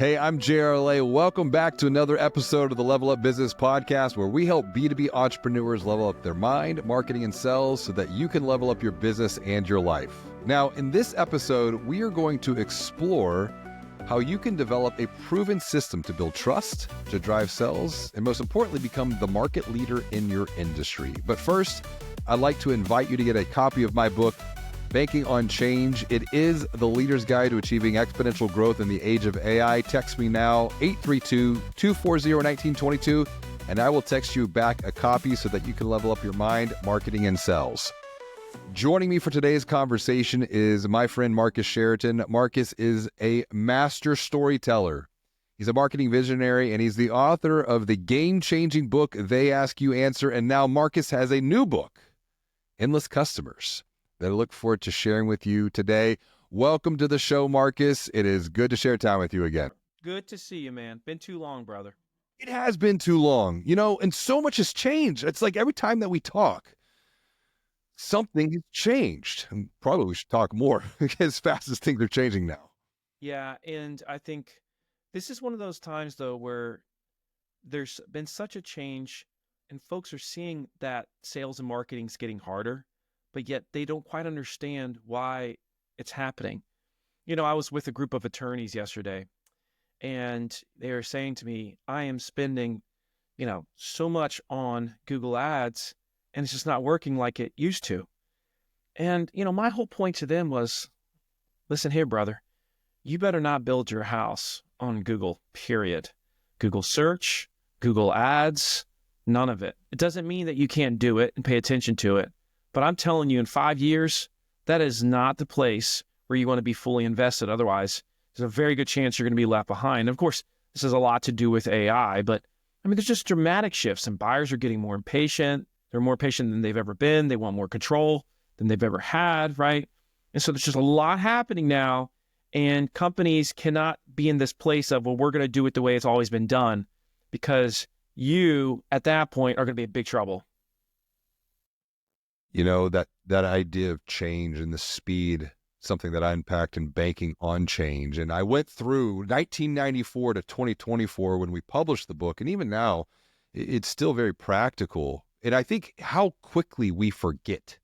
Hey, I'm JRLA. Welcome back to another episode of the Level Up Business Podcast, where we help B2B entrepreneurs level up their mind, marketing, and sales so that you can level up your business and your life. Now, in this episode, we are going to explore how you can develop a proven system to build trust, to drive sales, and most importantly, become the market leader in your industry. But first, I'd like to invite you to get a copy of my book, Banking on Change. It is the leader's guide to achieving exponential growth in the age of AI. Text me now, 832-240-1922, and I will text you back a copy so that you can level up your mind, marketing, and sales. Joining me for today's conversation is my friend Marcus Sheridan. Marcus is a master storyteller. He's a marketing visionary, and he's the author of the game-changing book, They Ask You Answer. And now Marcus has a new book, Endless Customers, that I look forward to sharing with you today. Welcome to the show, Marcus. It is good to share time with you again. Good to see you, man. Been too long, brother. It has been too long, and so much has changed. It's like every time that we talk, something has changed. And probably we should talk more as fast as things are changing now. Yeah, and I think this is one of those times, though, where there's been such a change and folks are seeing that sales and marketing is getting harder, but yet they don't quite understand why it's happening. I was with a group of attorneys yesterday, and they were saying to me, I am spending, so much on Google Ads, and it's just not working like it used to. And, my whole point to them was, listen here, brother, you better not build your house on Google, period. Google search, Google Ads, none of it. It doesn't mean that you can't do it and pay attention to it. But I'm telling you, in 5 years, that is not the place where you want to be fully invested. Otherwise, there's a very good chance you're going to be left behind. And of course, this has a lot to do with AI, but there's just dramatic shifts, and buyers are getting more impatient. They're more patient than they've ever been. They want more control than they've ever had, right? And so there's just a lot happening now, and companies cannot be in this place of, well, we're going to do it the way it's always been done, because you, at that point, are going to be in big trouble. That idea of change and the speed, something that I unpacked in Banking on Change. And I went through 1994 to 2024 when we published the book. And even now, it's still very practical. And I think how quickly we forget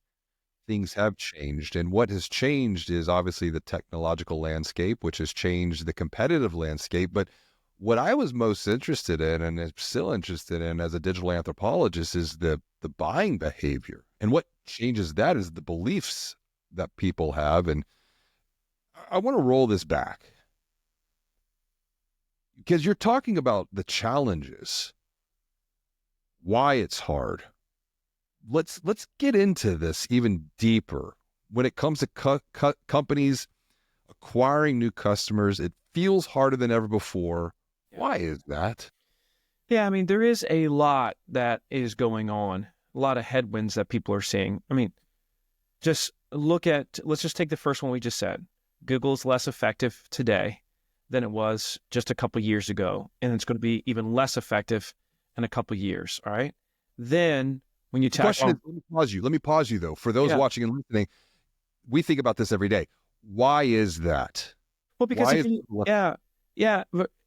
things have changed. And what has changed is obviously the technological landscape, which has changed the competitive landscape. But what I was most interested in, and am still interested in as a digital anthropologist, is the buying behavior. And what changes that is the beliefs that people have. And I want to roll this back, because you're talking about the challenges, why it's hard. Let's get into this even deeper. When it comes to companies acquiring new customers, it feels harder than ever before. Why is that? Yeah, there is a lot that is going on, a lot of headwinds that people are seeing. Let's just take the first one we just said. Google's less effective today than it was just a couple years ago, and it's going to be even less effective in a couple years, all right? Then when you let me pause you though. For those watching and listening, we think about this every day. Why is that? Well, because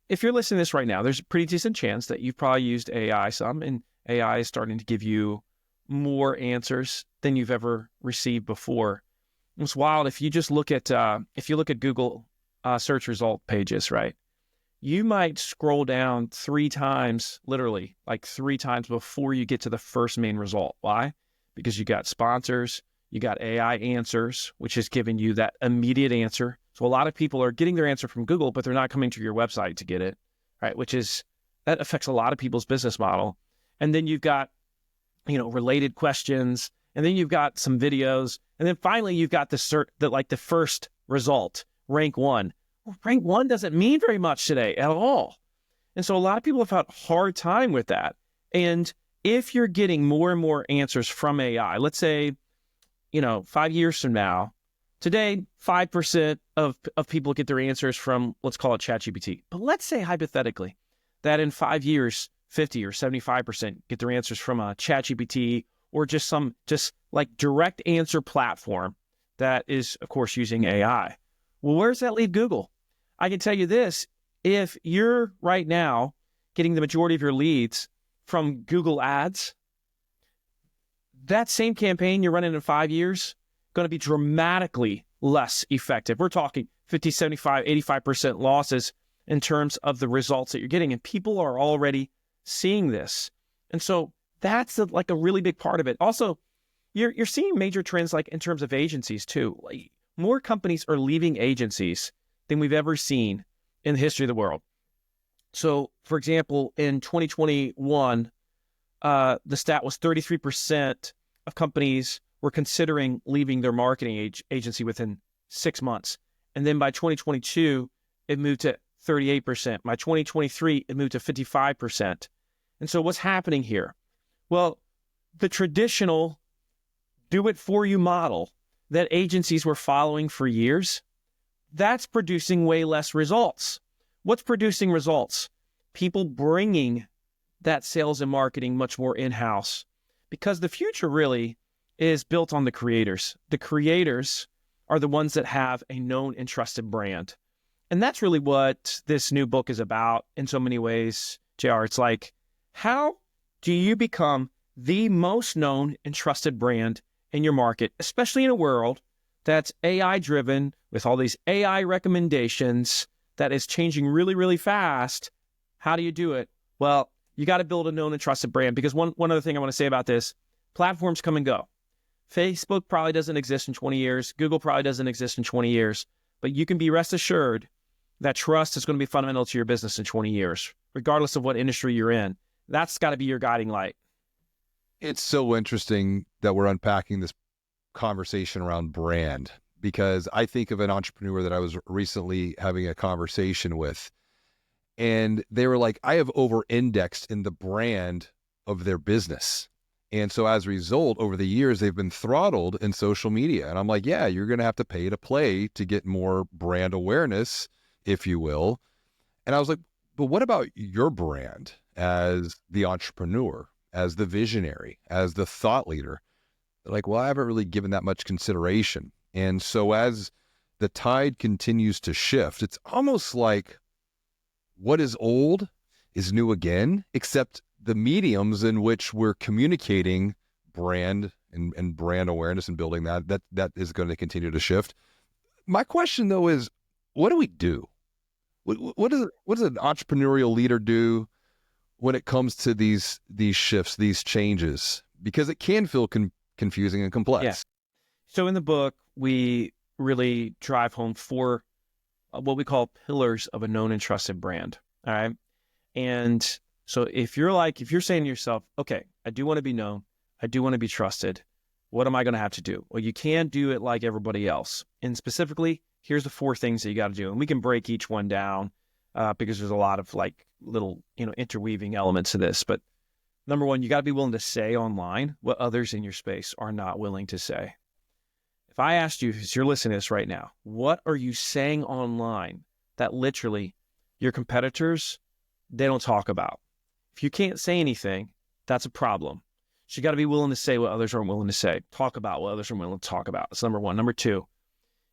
if you're listening to this right now, there's a pretty decent chance that you've probably used AI some, and AI is starting to give you more answers than you've ever received before. It's wild. If you just look at Google search result pages, right? You might scroll down 3 times, literally like 3 times before you get to the first main result. Why? Because you got sponsors, you got AI answers, which is giving you that immediate answer. So a lot of people are getting their answer from Google, but they're not coming to your website to get it, right? That affects a lot of people's business model. And then you've got, related questions, and then you've got some videos, and then finally you've got the first result, rank 1. Well, rank 1 doesn't mean very much today at all. And so a lot of people have had a hard time with that. And if you're getting more and more answers from AI, let's say, 5 years from now, today, 5% of people get their answers from, let's call it ChatGPT. But let's say hypothetically that in 5 years, 50 or 75% get their answers from a ChatGPT or just like direct answer platform that is, of course, using AI. Well, where does that leave Google? I can tell you this, if you're right now getting the majority of your leads from Google Ads, that same campaign you're running in 5 years going to be dramatically less effective. We're talking 50, 75, 85% losses in terms of the results that you're getting. And people are already seeing this. And so that's like a really big part of it. Also, you're seeing major trends like in terms of agencies too. Like, more companies are leaving agencies than we've ever seen in the history of the world. So, for example, in 2021, the stat was 33% of companies were considering leaving their marketing agency within 6 months. And then by 2022, it moved to 38%. By 2023, it moved to 55%. And so what's happening here? Well, the traditional do-it-for-you model that agencies were following for years, that's producing way less results. What's producing results? People bringing that sales and marketing much more in-house, because the future really is built on the creators. The creators are the ones that have a known and trusted brand. And that's really what this new book is about in so many ways, JR. It's like, how do you become the most known and trusted brand in your market, especially in a world that's AI-driven with all these AI recommendations that is changing really, really fast? How do you do it? Well, you got to build a known and trusted brand, because one other thing I want to say about this, platforms come and go. Facebook probably doesn't exist in 20 years. Google probably doesn't exist in 20 years. But you can be rest assured that trust is going to be fundamental to your business in 20 years, regardless of what industry you're in. That's got to be your guiding light. It's so interesting that we're unpacking this conversation around brand, because I think of an entrepreneur that I was recently having a conversation with, and they were like, I have over-indexed in the brand of their business. And so as a result, over the years, they've been throttled in social media. And I'm like, yeah, you're going to have to pay to play to get more brand awareness, if you will. And I was like, but what about your brand as the entrepreneur, as the visionary, as the thought leader? They're like, well, I haven't really given that much consideration. And so as the tide continues to shift, it's almost like what is old is new again, except the mediums in which we're communicating brand and brand awareness and building that is going to continue to shift. My question though is, what do we do? What does an entrepreneurial leader do when it comes to these shifts, these changes? Because it can feel confusing and complex. Yeah. So in the book, we really drive home 4 what we call pillars of a known and trusted brand. All right. And so if you're saying to yourself, okay, I do want to be known, I do want to be trusted, what am I going to have to do? Well, you can't do it like everybody else. And specifically, here's the 4 things that you got to do. And we can break each one down because there's a lot of like little, interweaving elements to this. But number 1, you got to be willing to say online what others in your space are not willing to say. If I asked you, as you're listening to this right now, what are you saying online that literally your competitors, they don't talk about? If you can't say anything, that's a problem. So you got to be willing to say what others aren't willing to say. Talk about what others aren't willing to talk about. That's number 1. Number 2, you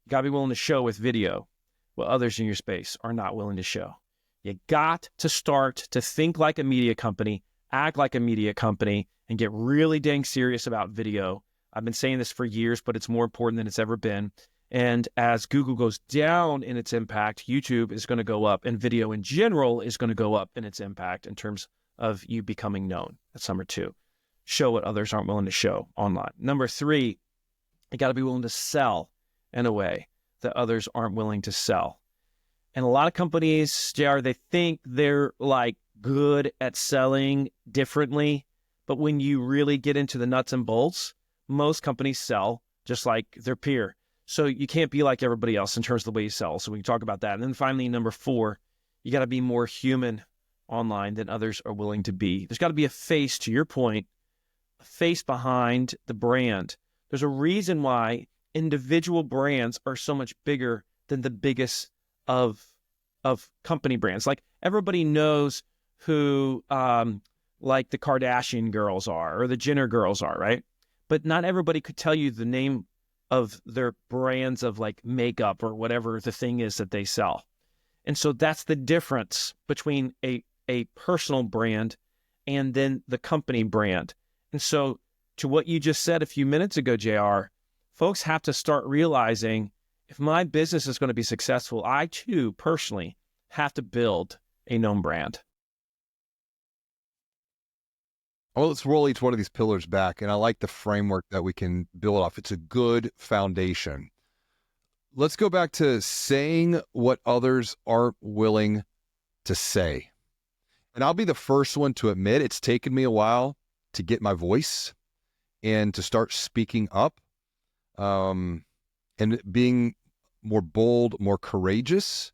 got to be willing to show with video what others in your space are not willing to show. You got to start to think like a media company, act like a media company, and get really dang serious about video. I've been saying this for years, but it's more important than it's ever been. And as Google goes down in its impact, YouTube is going to go up, and video in general is going to go up in its impact in terms of you becoming known. That's number 2. Show what others aren't willing to show online. Number 3, you got to be willing to sell in a way that others aren't willing to sell. And a lot of companies, JR, they think they're like good at selling differently. But when you really get into the nuts and bolts, most companies sell just like their peer. So you can't be like everybody else in terms of the way you sell. So we can talk about that. And then finally, number 4, you got to be more human online than others are willing to be. There's got to be a face, to your point, a face behind the brand. There's a reason why individual brands are so much bigger than the biggest of company brands. Like everybody knows who like the Kardashian girls are or the Jenner girls are, right? But not everybody could tell you the name of their brands of like makeup or whatever the thing is that they sell. And so that's the difference between a personal brand and then the company brand. And so to what you just said a few minutes ago, JR, folks have to start realizing if my business is going to be successful, I too personally have to build a known brand. Well, let's roll each one of these pillars back. And I like the framework that we can build off. It's a good foundation. Let's go back to saying what others aren't willing to say. And I'll be the first one to admit it's taken me a while to get my voice and to start speaking up, and being more bold, more courageous.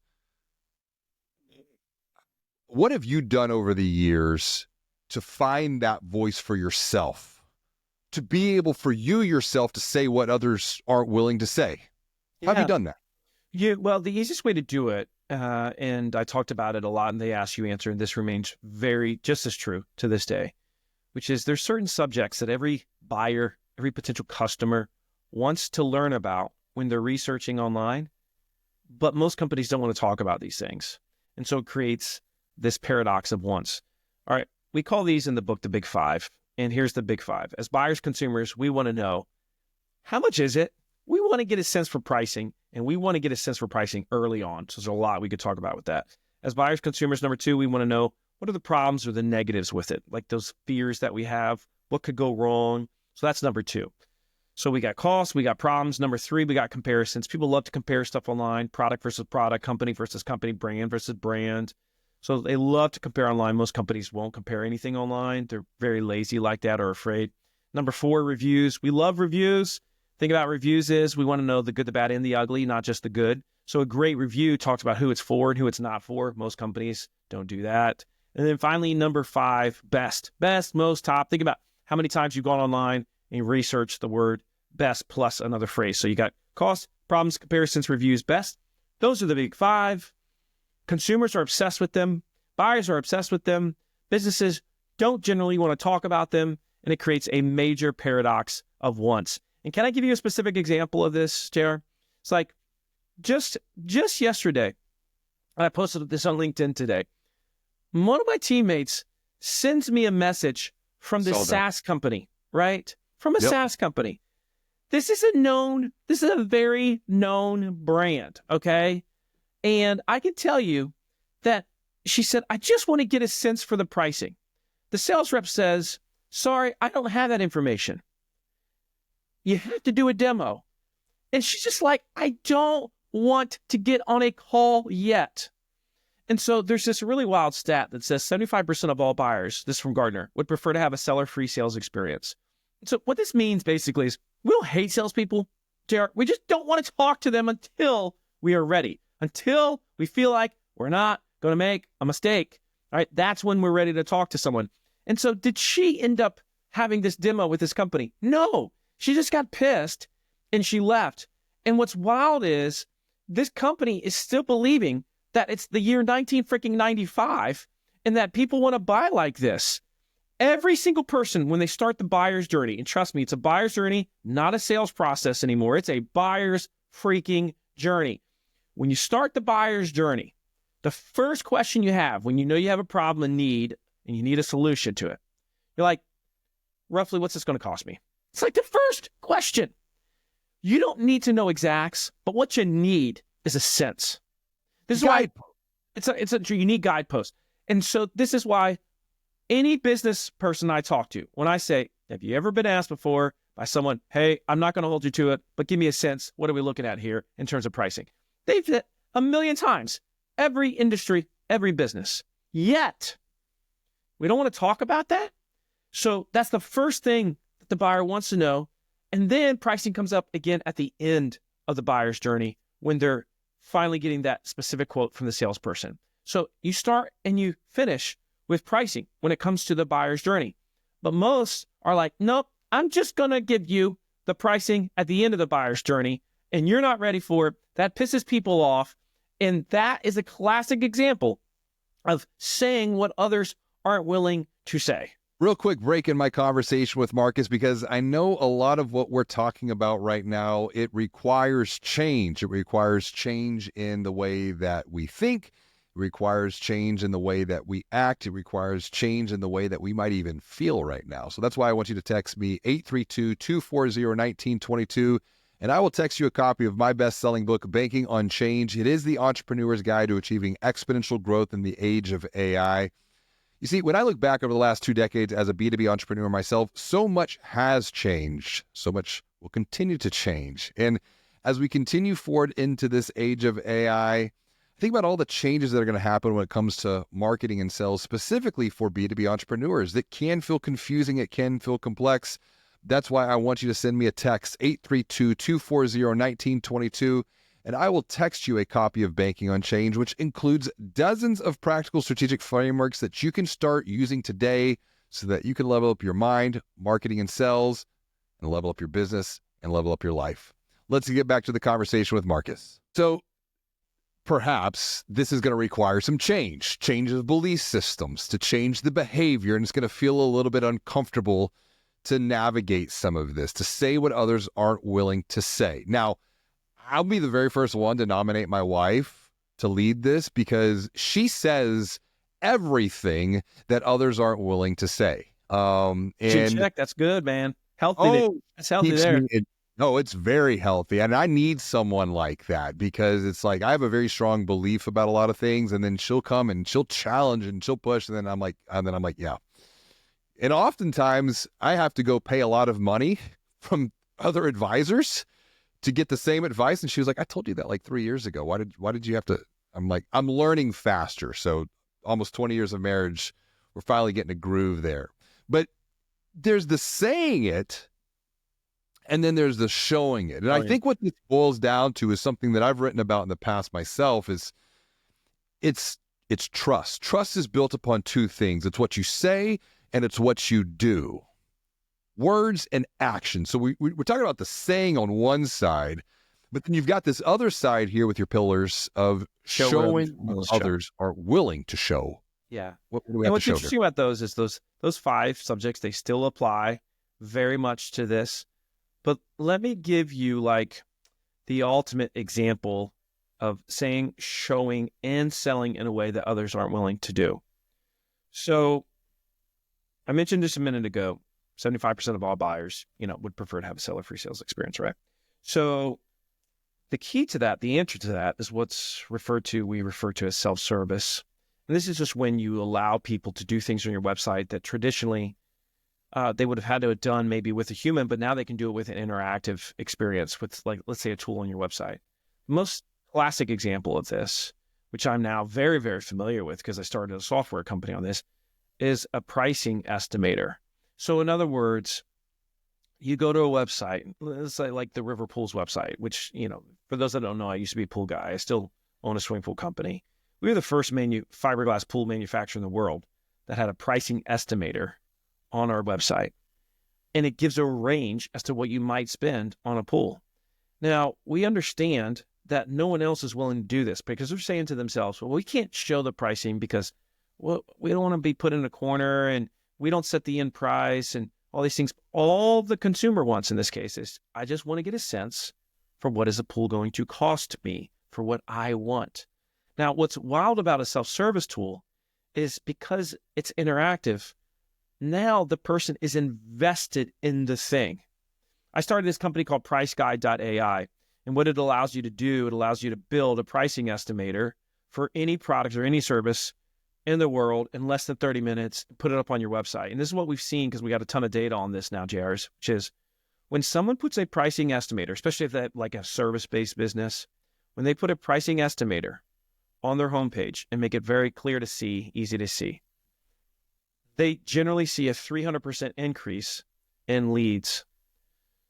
What have you done over the years to find that voice for yourself, to be able for you yourself to say what others aren't willing to say? How have you done that? Yeah, well, the easiest way to do it, and I talked about it a lot, and they asked you answer, and this remains just as true to this day, which is there's certain subjects that every buyer, every potential customer wants to learn about when they're researching online, but most companies don't want to talk about these things. And so it creates this paradox of wants. All right, we call these in the book the Big Five, and here's the Big Five. As buyers, consumers, we want to know, how much is it? We want to get a sense for pricing, and we want to get a sense for pricing early on. So there's a lot we could talk about with that. As buyers, consumers, number two, we want to know what are the problems or the negatives with it, like those fears that we have, what could go wrong. So that's number two. So we got costs, we got problems. Number three, we got comparisons. People love to compare stuff online, product versus product, company versus company, brand versus brand. So they love to compare online. Most companies won't compare anything online. They're very lazy like that or afraid. Number four, reviews. We love reviews. Thing about reviews is we want to know the good, the bad, and the ugly, not just the good. So a great review talks about who it's for and who it's not for. Most companies don't do that. And then finally, number five, best. Best, most, top. Think about how many times you've gone online and you research the word best plus another phrase. So you got cost, problems, comparisons, reviews, best. Those are the big five. Consumers are obsessed with them. Buyers are obsessed with them. Businesses don't generally want to talk about them, and it creates a major paradox of wants. And can I give you a specific example of this, JR? It's like just yesterday, I posted this on LinkedIn today. One of my teammates sends me a message from this SaaS company, right? From a SaaS company. This is a very known brand, okay? And I can tell you that she said, I just want to get a sense for the pricing. The sales rep says, sorry, I don't have that information. You have to do a demo. And she's just like, I don't want to get on a call yet. And so there's this really wild stat that says 75% of all buyers, this from Gartner, would prefer to have a seller-free sales experience. So what this means basically is we don't hate salespeople, JR. We just don't want to talk to them until we are ready, until we feel like we're not going to make a mistake. All right, that's when we're ready to talk to someone. And so did she end up having this demo with this company? No, she just got pissed and she left. And what's wild is this company is still believing that it's the year 1995 and that people want to buy like this. Every single person, when they start the buyer's journey, and trust me, it's a buyer's journey, not a sales process anymore. It's a buyer's freaking journey. When you start the buyer's journey, the first question you have when you know you have a problem and need, and you need a solution to it, you're like, roughly, what's this going to cost me? It's like the first question. You don't need to know exacts, but what you need is a sense. This is why it's a unique guidepost. And so this is why any business person I talk to, when I say, have you ever been asked before by someone, hey, I'm not going to hold you to it, but give me a sense, what are we looking at here in terms of pricing? They've said a million times, every industry, every business. Yet, we don't want to talk about that. So that's the first thing that the buyer wants to know. And then pricing comes up again at the end of the buyer's journey when they're finally getting that specific quote from the salesperson. So you start and you finish with pricing when it comes to the buyer's journey. But most are like, nope, I'm just going to give you the pricing at the end of the buyer's journey, and you're not ready for it. That pisses people off. And that is a classic example of saying what others aren't willing to say. Real quick break in my conversation with Marcus, because I know a lot of what we're talking about right now, it requires change. It requires change in the way that we think. It requires change in the way that we act. It requires change in the way that we might even feel right now. So that's why I want you to text me 832-240-1922, and I will text you a copy of my best-selling book, Banking on Change. It is the entrepreneur's guide to achieving exponential growth in the age of AI. You see, when I look back over the last 2 decades as a B2B entrepreneur myself, so much has changed. So much will continue to change. And as we continue forward into this age of AI, think about all the changes that are going to happen when it comes to marketing and sales, specifically for B2B entrepreneurs. That can feel confusing. It can feel complex. That's why I want you to send me a text, 832-240-1922. And I will text you a copy of Banking on Change, which includes dozens of practical strategic frameworks that you can start using today so that you can level up your mind, marketing and sales, and level up your business and level up your life. Let's get back to the conversation with Marcus. So perhaps this is going to require some change of belief systems to change the behavior, and it's going to feel a little bit uncomfortable to navigate some of this, to say what others aren't willing to say. Now, I'll be the very first one to nominate my wife to lead this, because she says everything that others aren't willing to say. Check. That's good, man. Healthy. That's healthy there. It's very healthy. And I need someone like that, because it's like I have a very strong belief about a lot of things, and then she'll come and she'll challenge and she'll push. And then I'm like, yeah. And oftentimes I have to go pay a lot of money from other advisors to get the same advice. And she was like, I told you that like 3 years ago. Why did you have to? I'm like, I'm learning faster. So almost 20 years of marriage, we're finally getting a groove there. But there's the saying it, and then there's the showing it. And I think what this boils down to is something that I've written about in the past myself, is it's trust. Trust is built upon two things. It's what you say and it's what you do. Words and action. So we're talking about the saying on one side, but then you've got this other side here with your pillars of showing what others are willing to show. Yeah. What do we and have what's to show interesting here? about those is those 5 subjects, they still apply very much to this. But let me give you like the ultimate example of saying, showing, and selling in a way that others aren't willing to do. So I mentioned this a minute ago. 75% of all buyers, would prefer to have a seller-free sales experience, right? So the key to that, the answer to that, is what's we refer to as self-service. And this is just when you allow people to do things on your website that traditionally they would have had to have done maybe with a human, but now they can do it with an interactive experience with, like, let's say, a tool on your website. The most classic example of this, which I'm now very, very familiar with because I started a software company on this, is a pricing estimator. So in other words, you go to a website, let's say like the River Pools website, which, for those that don't know, I used to be a pool guy. I still own a swimming pool company. We were the first fiberglass pool manufacturer in the world that had a pricing estimator on our website. And it gives a range as to what you might spend on a pool. Now, we understand that no one else is willing to do this because they're saying to themselves, well, we can't show the pricing because we don't want to be put in a corner, and we don't set the end price and all these things. All the consumer wants in this case is, I just want to get a sense for what is a pool going to cost me for what I want. Now, what's wild about a self-service tool is because it's interactive, now the person is invested in the thing. I started this company called PriceGuide.ai, and what it allows you to do, it allows you to build a pricing estimator for any product or any service in the world in less than 30 minutes, put it up on your website. And this is what we've seen because we got a ton of data on this now, JRs, which is when someone puts a pricing estimator, especially if they have like a service-based business, when they put a pricing estimator on their homepage and make it very clear to see, easy to see, they generally see a 300% increase in leads.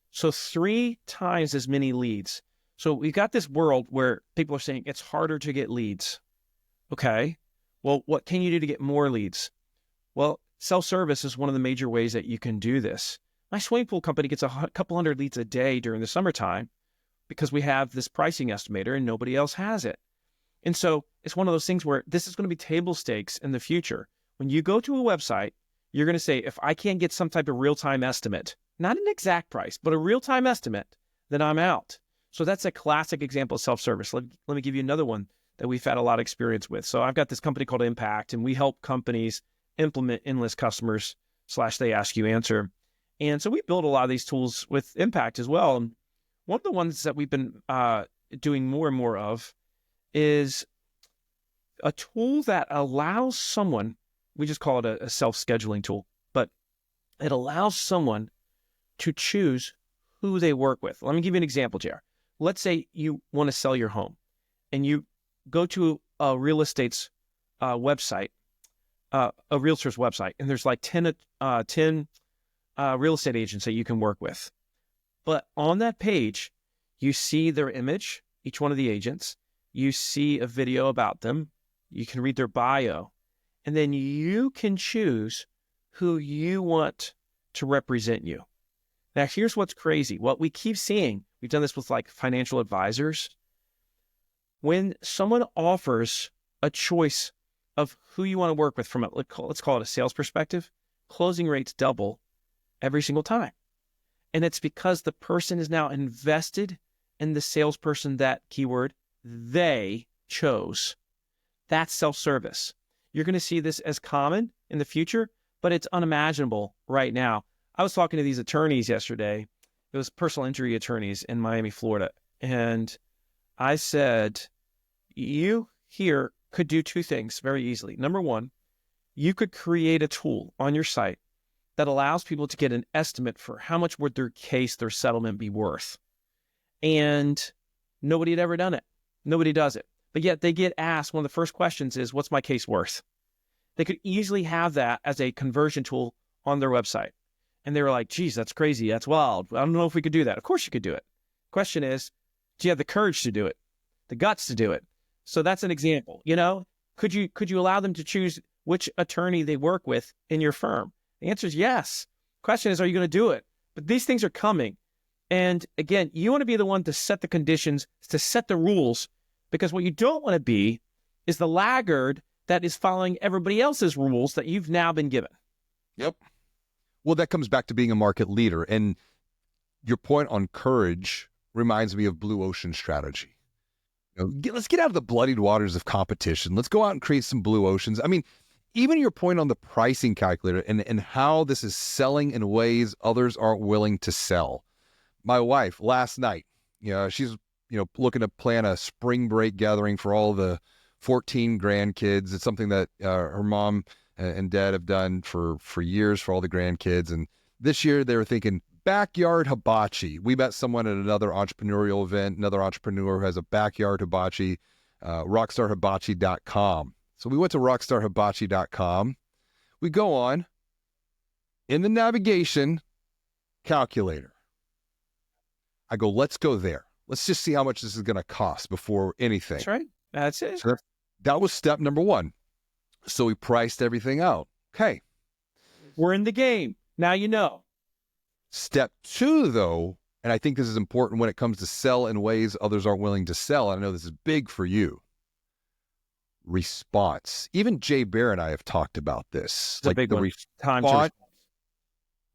So 3 times as many leads. So we've got this world where people are saying it's harder to get leads. Okay. Well, what can you do to get more leads? Well, self-service is one of the major ways that you can do this. My swimming pool company gets a couple hundred leads a day during the summertime because we have this pricing estimator and nobody else has it. And so it's one of those things where this is going to be table stakes in the future. When you go to a website, you're going to say, if I can't get some type of real-time estimate, not an exact price, but a real-time estimate, then I'm out. So that's a classic example of self-service. Let me give you another one that we've had a lot of experience with. So I've got this company called Impact, and we help companies implement endless customers / they ask you answer. And so we build a lot of these tools with Impact as well. And one of the ones that we've been doing more and more of is a tool that allows someone, we just call it a self-scheduling tool, but it allows someone to choose who they work with. Let me give you an example, JR. Let's say you want to sell your home and you go to a real estate's website, a realtor's website, and there's like 10 real estate agents that you can work with. But on that page, you see their image, each one of the agents. You see a video about them. You can read their bio. And then you can choose who you want to represent you. Now, here's what's crazy. What we keep seeing, we've done this with like financial advisors. When someone offers a choice of who you want to work with from let's call it a sales perspective, closing rates double every single time. And it's because the person is now invested in the salesperson that keyword they chose. That's self-service. You're going to see this as common in the future, but it's unimaginable right now. I was talking to these attorneys yesterday. It was personal injury attorneys in Miami, Florida. And I said, you here could do two things very easily. Number one, you could create a tool on your site that allows people to get an estimate for how much would their case, their settlement be worth. And nobody had ever done it. Nobody does it. But yet they get asked, one of the first questions is, what's my case worth? They could easily have that as a conversion tool on their website. And they were like, geez, that's crazy. That's wild. I don't know if we could do that. Of course you could do it. Question is, do you have the courage to do it? The guts to do it? So that's an example. Could you allow them to choose which attorney they work with in your firm? The answer is yes. Question is, are you going to do it? But these things are coming. And again, you want to be the one to set the conditions, to set the rules, because what you don't want to be is the laggard that is following everybody else's rules that you've now been given. Yep. Well, that comes back to being a market leader. And your point on courage reminds me of blue ocean strategy. Let's get out of the bloodied waters of competition. Let's go out and create some blue oceans. I mean, even your point on the pricing calculator and how this is selling in ways others aren't willing to sell. My wife last night, she's, looking to plan a spring break gathering for all the 14 grandkids. It's something that her mom and dad have done for years for all the grandkids. And this year they were thinking backyard hibachi. We met someone at another entrepreneurial event, another entrepreneur who has a backyard hibachi, rockstarhibachi.com. So we went to rockstarhibachi.com. We go on in the navigation calculator. I go, let's go there. Let's just see how much this is going to cost before anything. That's right. That's it. So that was step number one. So we priced everything out. Okay. We're in the game. Now you know. Step two, though, and I think this is important when it comes to sell in ways others aren't willing to sell. And I know this is big for you. Response. Even Jay Bear and I have talked about this. It's like the response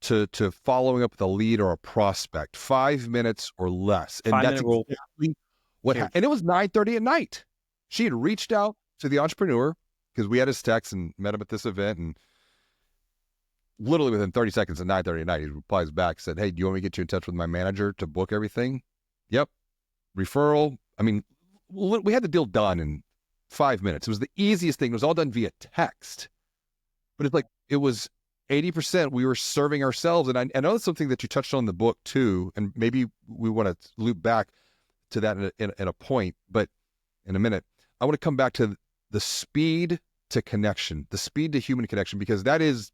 to following up with a lead or a prospect, 5 minutes or less. And that's rule. exactly what happened. And it was 9:30 at night. She had reached out to the entrepreneur because we had his text and met him at this event. And literally within 30 seconds at 9:30 at night, he replies back, said, hey, do you want me to get you in touch with my manager to book everything? Yep. Referral. I mean, we had the deal done in 5 minutes. It was the easiest thing. It was all done via text. But it's like, it was 80% we were serving ourselves. And I know it's something that you touched on in the book too, and maybe we want to loop back to that in a point, but in a minute. I want to come back to the speed to connection, the speed to human connection, because that is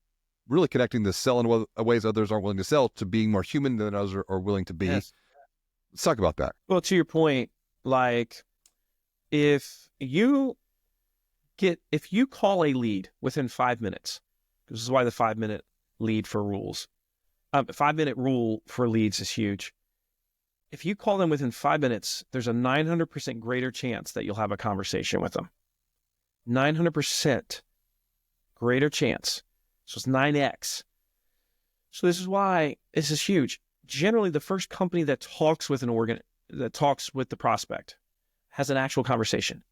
really connecting the sell in ways others aren't willing to sell to being more human than others are willing to be. Yes. Let's talk about that. Well, to your point, like if you call a lead within 5 minutes, this is why the 5-minute lead for rules, 5-minute rule for leads is huge. If you call them within 5 minutes, there's a 900% greater chance that you'll have a conversation with them. 900% greater chance. So it's 9x. So this is why this is huge. Generally, the first company that talks with that talks with the prospect, has an actual conversation,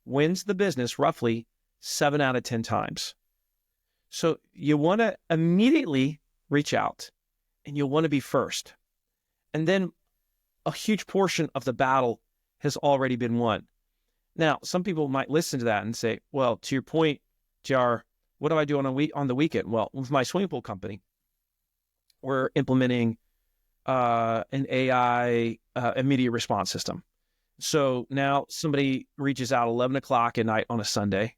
wins the business roughly 7 out of 10 times. So you want to immediately reach out, and you'll want to be first. And then a huge portion of the battle has already been won. Now, some people might listen to that and say, well, to your point, JR, what do I do on the weekend? Well, with my swimming pool company, we're implementing an AI immediate response system. So now somebody reaches out 11 o'clock at night on a Sunday,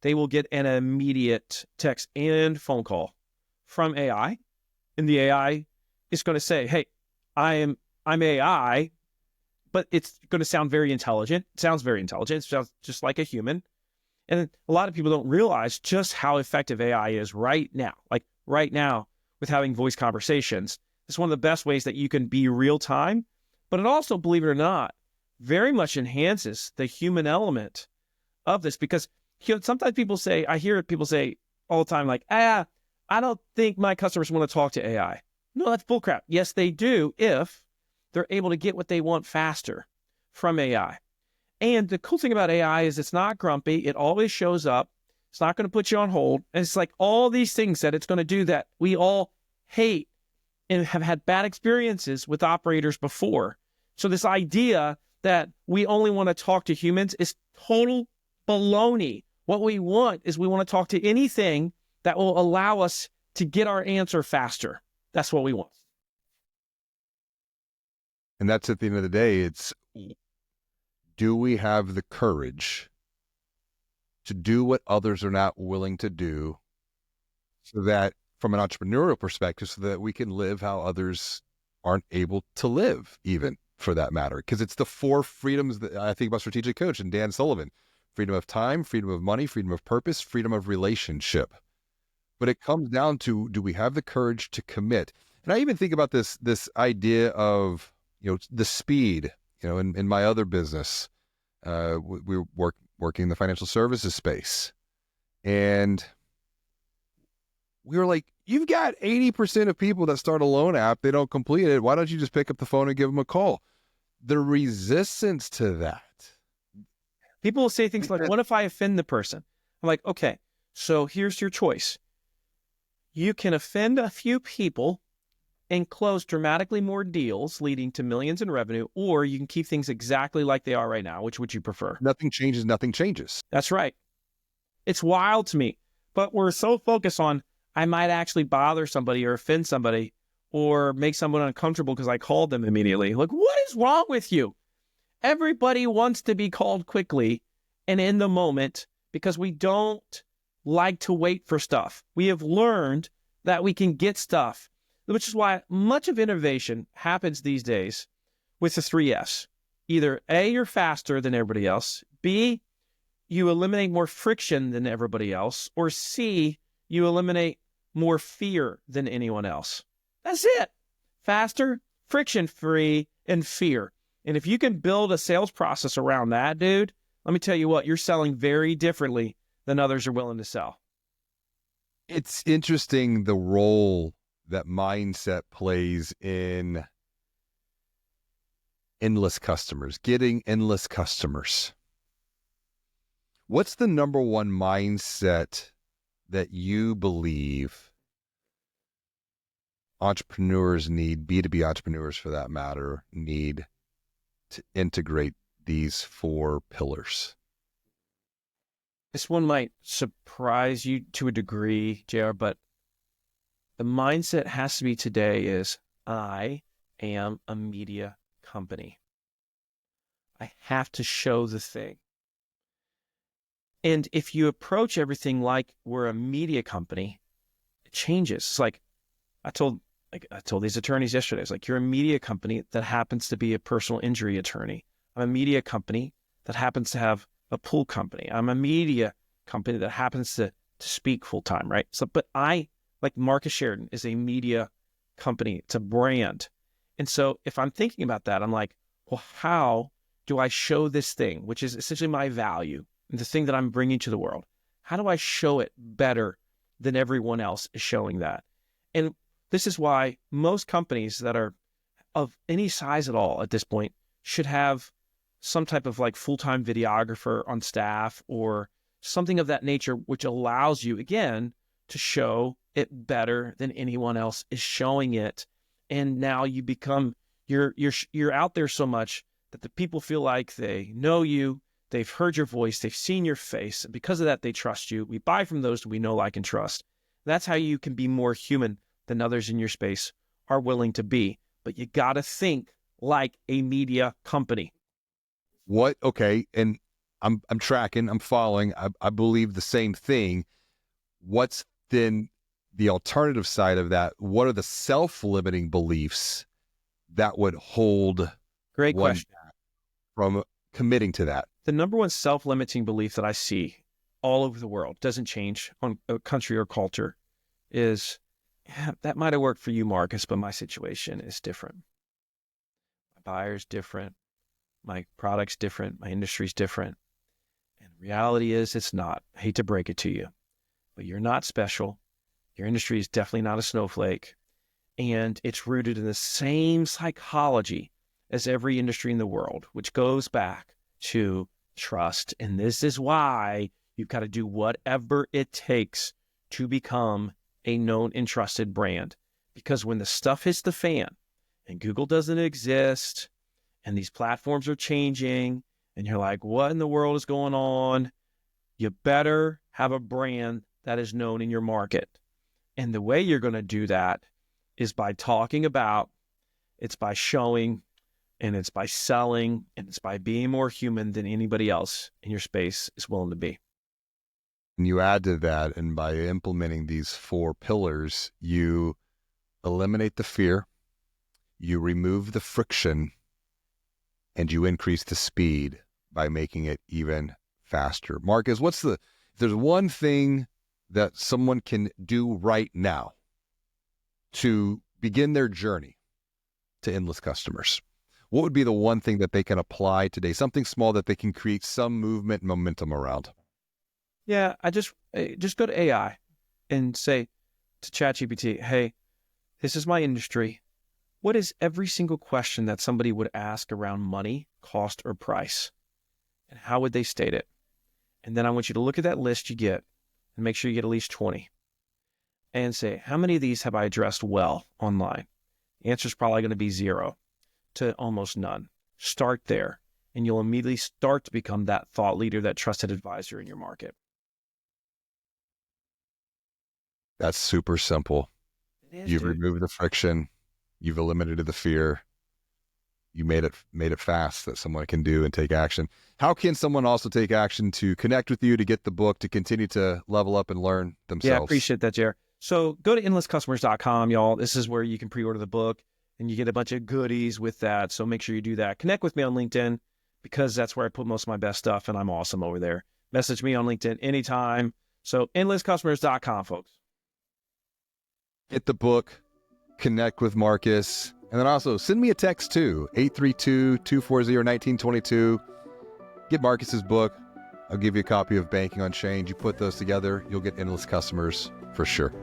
they will get an immediate text and phone call from AI. And the AI is going to say, hey, I'm AI, but it's going to sound very intelligent. It sounds very intelligent. It sounds just like a human. And a lot of people don't realize just how effective AI is right now. Like right now with having voice conversations. It's one of the best ways that you can be real time, but it also, believe it or not, very much enhances the human element of this because sometimes people say, I hear people say all the time, like, I don't think my customers want to talk to AI. No, that's bullcrap. Yes, they do if they're able to get what they want faster from AI. And the cool thing about AI is it's not grumpy. It always shows up. It's not going to put you on hold. And it's like all these things that it's going to do that we all hate and have had bad experiences with operators before. So this idea that we only want to talk to humans is total baloney. What we want is we want to talk to anything that will allow us to get our answer faster. That's what we want. And that's at the end of the day, it's, do we have the courage to do what others are not willing to do, so that from an entrepreneurial perspective, so that we can live how others aren't able to live, even for that matter? Because it's the 4 freedoms that I think about Strategic Coach and Dan Sullivan: freedom of time, freedom of money, freedom of purpose, freedom of relationship. But it comes down to, do we have the courage to commit? And I even think about this idea of, the speed, in my other business, we were working in the financial services space. And we were like, you've got 80% of people that start a loan app, they don't complete it. Why don't you just pick up the phone and give them a call? The resistance to that. People will say things like, what if I offend the person? I'm like, okay, so here's your choice. You can offend a few people and close dramatically more deals, leading to millions in revenue, or you can keep things exactly like they are right now. Which would you prefer? Nothing changes, nothing changes. That's right. It's wild to me, but we're so focused on, I might actually bother somebody or offend somebody or make someone uncomfortable because I called them immediately. Like, what is wrong with you? Everybody wants to be called quickly and in the moment because we don't like to wait for stuff. We have learned that we can get stuff, which is why much of innovation happens these days with the 3 F's. Either A, you're faster than everybody else, B, you eliminate more friction than everybody else, or C, you eliminate more fear than anyone else. That's it. Faster, friction-free, and fear. And if you can build a sales process around that, dude, let me tell you what, you're selling very differently than others are willing to sell. It's interesting the role that mindset plays in endless customers, getting endless customers. What's the number one mindset that you believe entrepreneurs need, B2B entrepreneurs for that matter, need to integrate these 4 pillars? This one might surprise you to a degree, JR, but the mindset has to be today is, I am a media company. I have to show the thing. And if you approach everything like we're a media company, it changes. It's like I told these attorneys yesterday, it's like, you're a media company that happens to be a personal injury attorney. I'm a media company that happens to have a pool company. I'm a media company that happens to speak full time, right? So, but I, like Marcus Sheridan, is a media company. It's a brand. And so if I'm thinking about that, I'm like, well, how do I show this thing, which is essentially my value, and the thing that I'm bringing to the world? How do I show it better then everyone else is showing that. And this is why most companies that are of any size at all at this point should have some type of like full-time videographer on staff or something of that nature, which allows you, again, to show it better than anyone else is showing it. And now you become, you're out there so much that the people feel like they know you, they've heard your voice, they've seen your face. And because of that, they trust you. We buy from those we know, like, and trust. That's how you can be more human than others in your space are willing to be. But you got to think like a media company. What? Okay. And I'm tracking, I'm following. I believe the same thing. What's then the alternative side of that? What are the self-limiting beliefs that would hold Great one question. back from committing to that? The number one self-limiting belief that I see all over the world, doesn't change on a country or culture, is, yeah, that might have worked for you, Marcus, but my situation is different. My buyer's different. My product's different. My industry's different. And reality is it's not. I hate to break it to you, but you're not special. Your industry is definitely not a snowflake. And it's rooted in the same psychology as every industry in the world, which goes back to trust. And this is why you've got to do whatever it takes to become a known and trusted brand. Because when the stuff hits the fan and Google doesn't exist and these platforms are changing and you're like, what in the world is going on? You better have a brand that is known in your market. And the way you're going to do that is by talking about, it's by showing, and it's by selling, and it's by being more human than anybody else in your space is willing to be. And you add to that, and by implementing these 4 pillars, you eliminate the fear, you remove the friction, and you increase the speed by making it even faster. Marcus, if there's one thing that someone can do right now to begin their journey to endless customers, what would be the one thing that they can apply today? Something small that they can create some movement and momentum around. Yeah, I just go to AI and say to ChatGPT, hey, this is my industry. What is every single question that somebody would ask around money, cost, or price? And how would they state it? And then I want you to look at that list you get and make sure you get at least 20 and say, how many of these have I addressed well online? The answer is probably going to be 0 to almost none. Start there, and you'll immediately start to become that thought leader, that trusted advisor in your market. That's super simple. You've Dude. removed the friction. You've eliminated the fear. You made it fast that someone can do and take action. How can someone also take action to connect with you, to get the book, to continue to level up and learn themselves? Yeah, I appreciate that, Jer. So go to endlesscustomers.com, y'all. This is where you can pre-order the book and you get a bunch of goodies with that. So make sure you do that. Connect with me on LinkedIn because that's where I put most of my best stuff and I'm awesome over there. Message me on LinkedIn anytime. So endlesscustomers.com, folks. Get the book, connect with Marcus, and then also send me a text too, 832-240-1922. Get Marcus's book. I'll give you a copy of Banking on Change. You put those together, you'll get endless customers for sure.